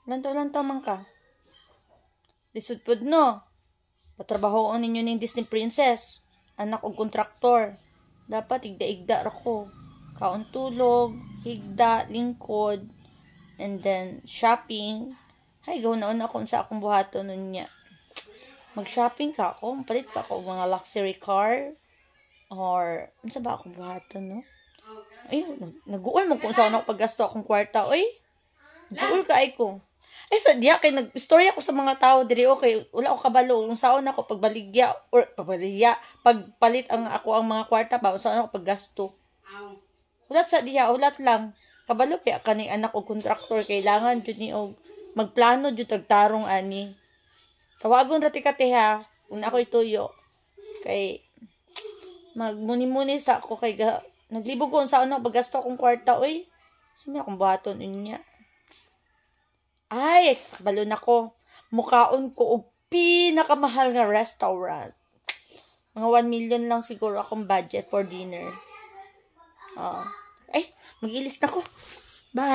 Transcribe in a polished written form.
Lantaw-lantaw man ka. Lisod pud no. Patrabahoon ninyo ning Disney Princess. Anak og kontraktor. Dapat igda-igda ra ko. Kaon tulog, higda, lingkod, and then shopping. Hay, gawin na ako sa akong buhaton nun niya. Mag-shopping ka ako. Palit ka ako mga luxury car. Or, ano sa ba akong buhaton, no? Ayun, nag-uol mo kung saan ako paggasto akong kwarta. Oy, nag-uol ka ay ko. Ay, sadya, kay nag-story ako sa mga tao diri, okay, wala ako kabalo, kung saan ako pagbaligya, pagpalit ako ang mga kwarta ba, kung saan ako paggasto. Ulat sa diya, ulat lang. Kabalo, kaya kaning anak o kontraktor, kailangan dyan ni og magplano dyan tagtarong ani. Tawagon rati ka ha, kung ako ituyo. Kay, magmuni-muni sa ako, kay naglibog ko kung saan ako paggasto akong kwarta, oy. Sino akong baton niya? Ay, kabalo na ko. Mukaon ko og pinakamahal nga restaurant. Mga 1 million lang siguro akong budget for dinner. Ay, mag-ilis na ko. Bye.